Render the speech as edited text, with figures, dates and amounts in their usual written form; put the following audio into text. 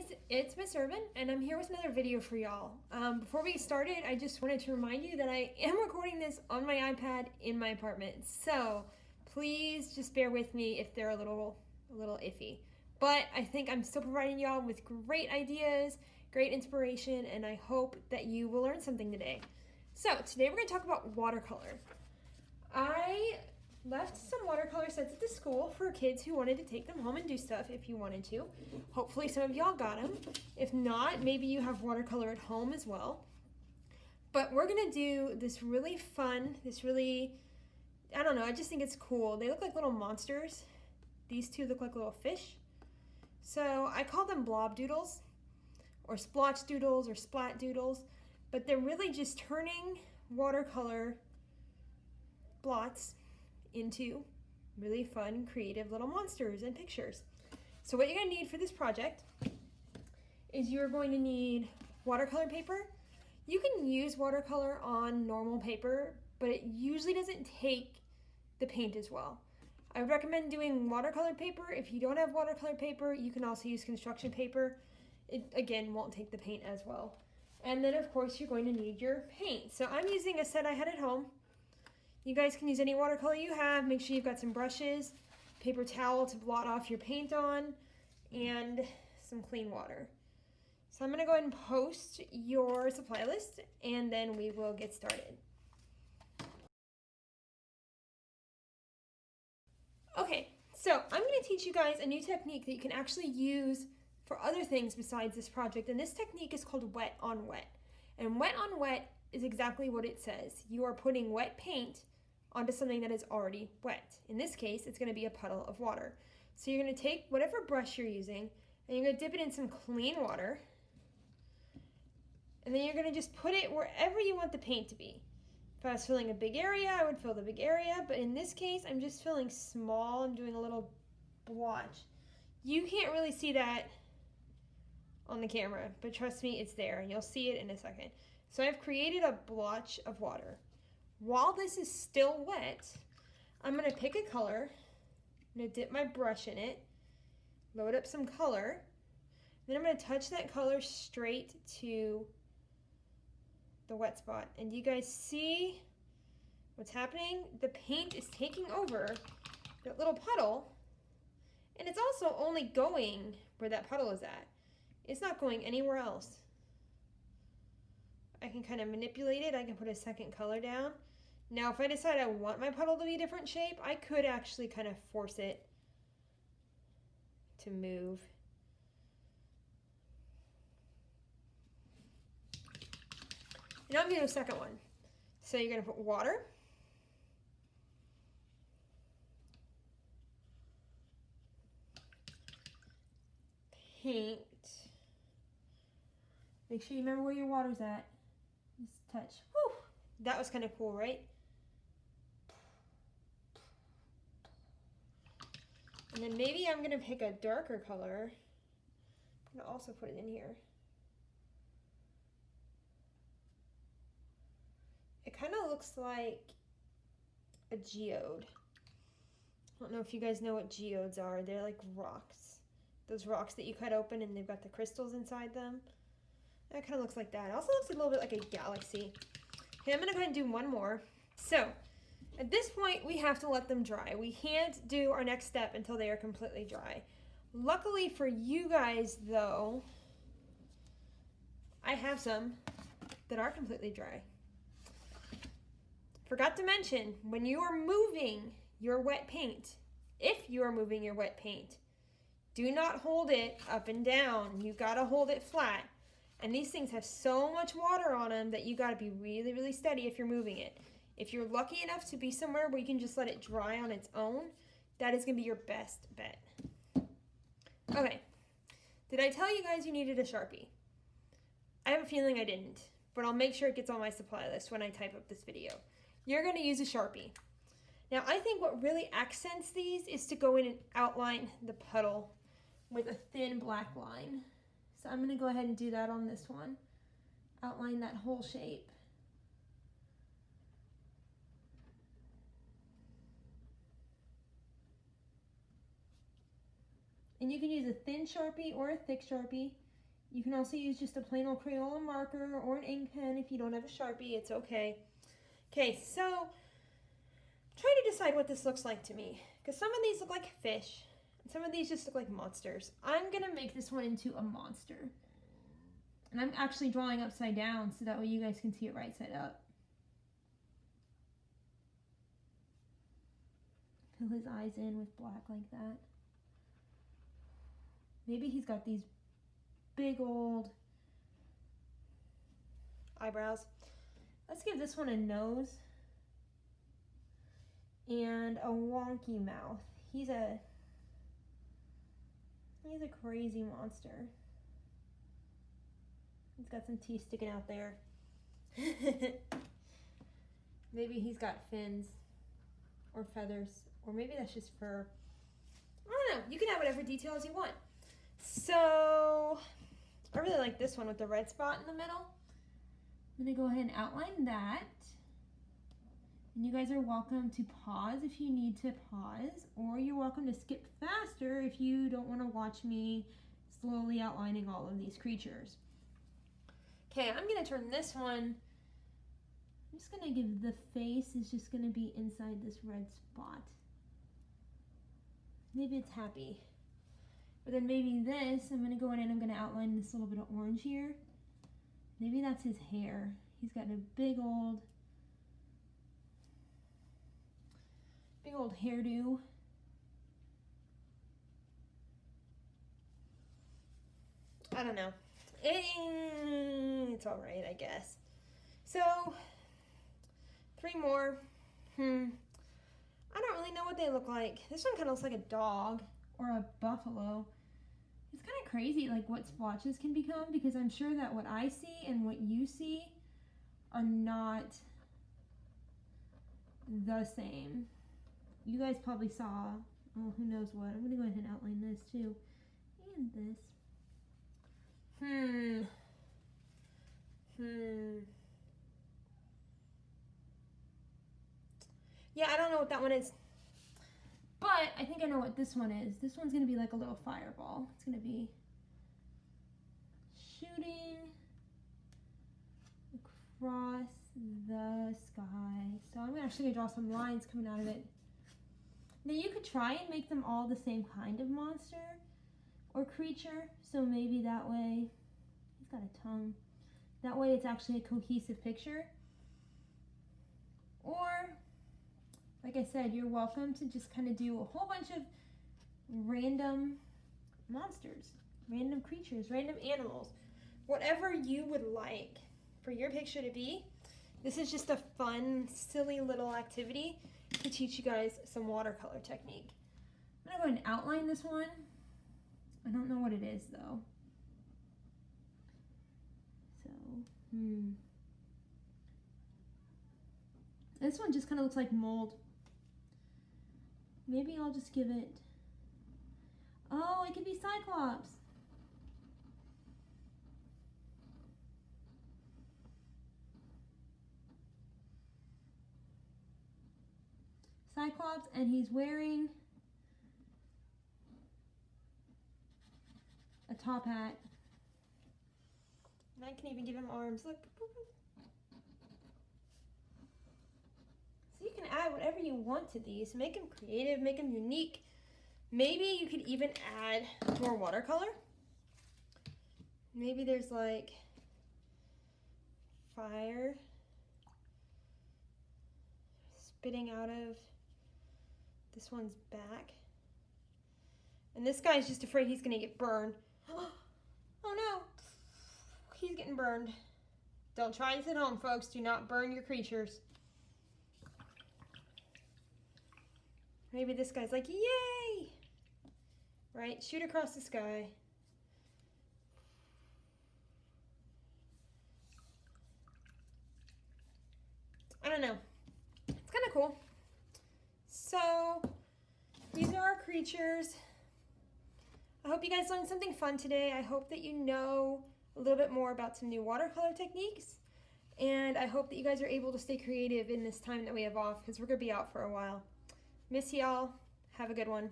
guys, it's Miss Urban and I'm here with another video for y'all. Before we get started, I just wanted to remind you that I am recording this on my iPad in my apartment. So please just bear with me if they're a little iffy. But I think I'm still providing y'all with great ideas, great inspiration, and I hope that you will learn something today. So today we're going to talk about watercolor. I left some watercolor sets at the school for kids who wanted to take them home and do stuff if you wanted to. Hopefully some of y'all got them. If not, maybe you have watercolor at home as well. But we're gonna do this really fun, I don't know, I just think it's cool. They look like little monsters. These two look like little fish. So I call them blob doodles, or splotch doodles, or splat doodles, but they're really just turning watercolor blots into really fun, creative little monsters and pictures. So what you're going to need for this project is you're going to need watercolor paper. You can use watercolor on normal paper, but it usually doesn't take the paint as well. I would recommend doing watercolor paper. If you don't have watercolor paper, you can also use construction paper. It, again, won't take the paint as well. And then, of course, you're going to need your paint. So I'm using a set I had at home. You guys can use any watercolor you have. Make sure you've got some brushes, paper towel to blot off your paint on, and some clean water. So I'm gonna go ahead and post your supply list, and then we will get started. Okay, so I'm gonna teach you guys a new technique that you can actually use for other things besides this project, and this technique is called wet on wet. And wet on wet is exactly what it says. You are putting wet paint onto something that is already wet. In this case, it's going to be a puddle of water. So you're going to take whatever brush you're using and you're going to dip it in some clean water. And then you're going to just put it wherever you want the paint to be. If I was filling a big area, I would fill the big area. But in this case, I'm just filling small. I'm doing a little blotch. You can't really see that on the camera, but trust me, it's there and you'll see it in a second. So I've created a blotch of water. While this is still wet, I'm going to pick a color. I'm going to dip my brush in it, load up some color, then I'm going to touch that color straight to the wet spot. And you guys see what's happening? The paint is taking over that little puddle, and it's also only going where that puddle is at. It's not going anywhere else. I can kind of manipulate it. I can put a second color down. Now, if I decide I want my puddle to be a different shape, I could actually kind of force it to move. And I'm going to do a second one. So you're going to put water. Paint. Make sure you remember where your water's at. Just touch. Whew. That was kind of cool, right? And then maybe I'm going to pick a darker color. I'm going to also put it in here. It kind of looks like a geode. I don't know if you guys know what geodes are. They're like rocks. Those rocks that you cut open and they've got the crystals inside them. That kind of looks like that. It also looks a little bit like a galaxy. Okay, I'm going to go ahead and do one more. So, at this point, we have to let them dry. We can't do our next step until they are completely dry. Luckily for you guys, though, I have some that are completely dry. Forgot to mention, when you are moving your wet paint, if you are moving your wet paint, do not hold it up and down. You gotta hold it flat. And these things have so much water on them that you gotta be really, really steady if you're moving it. If you're lucky enough to be somewhere where you can just let it dry on its own, that is gonna be your best bet. Okay, did I tell you guys you needed a Sharpie? I have a feeling I didn't, but I'll make sure it gets on my supply list when I type up this video. You're gonna use a Sharpie. Now I think what really accents these is to go in and outline the puddle with a thin black line. So I'm gonna go ahead and do that on this one. Outline that whole shape. And you can use a thin Sharpie or a thick Sharpie. You can also use just a plain old Crayola marker or an ink pen if you don't have a Sharpie, it's okay. Okay, so try to decide what this looks like to me, because some of these look like fish, and some of these just look like monsters. I'm gonna make this one into a monster. And I'm actually drawing upside down so that way you guys can see it right side up. Fill his eyes in with black like that. Maybe he's got these big old eyebrows. Let's give this one a nose and a wonky mouth. He's a crazy monster. He's got some teeth sticking out there. Maybe he's got fins or feathers, or maybe that's just fur. I don't know. You can have whatever details you want. So I really like this one with the red spot in the middle. I'm gonna go ahead and outline that. And you guys are welcome to pause if you need to pause, or you're welcome to skip faster if you don't want to watch me slowly outlining all of these creatures. Okay, I'm gonna turn this one. I'm just gonna give the face is just gonna be inside this red spot. Maybe it's happy. But then maybe this, I'm gonna go in and I'm gonna outline this little bit of orange here. Maybe that's his hair. He's got a big old hairdo. I don't know. It's all right, I guess. So, 3 more. I don't really know what they look like. This one kind of looks like a dog or a buffalo. It's kind of crazy like what splotches can become, because I'm sure that what I see and what you see are not the same. You guys probably saw, oh, who knows what. I'm gonna go ahead and outline this too. And this. Yeah, I don't know what that one is. But I think I know what this one is. This one's gonna be like a little fireball. It's gonna be shooting across the sky. So I'm actually gonna draw some lines coming out of it. Now you could try and make them all the same kind of monster or creature. So maybe that way, he's got a tongue. That way it's actually a cohesive picture. Or, like I said, you're welcome to just kind of do a whole bunch of random monsters, random creatures, random animals, whatever you would like for your picture to be. This is just a fun, silly little activity to teach you guys some watercolor technique. I'm gonna go ahead and outline this one. I don't know what it is though. So, this one just kind of looks like mold. Maybe I'll just give it, oh, it could be Cyclops. Cyclops, and he's wearing a top hat. And I can even give him arms. Look. So you can add whatever you want to these. Make them creative, make them unique. Maybe you could even add more watercolor. Maybe there's like fire spitting out of this one's back. And this guy's just afraid he's gonna get burned. Oh no, he's getting burned. Don't try this at home, folks. Do not burn your creatures. Maybe this guy's like, yay! Right, shoot across the sky. I don't know. It's kind of cool. So, these are our creatures. I hope you guys learned something fun today. I hope that you know a little bit more about some new watercolor techniques. And I hope that you guys are able to stay creative in this time that we have off, because we're going to be out for a while. Miss y'all. Have a good one.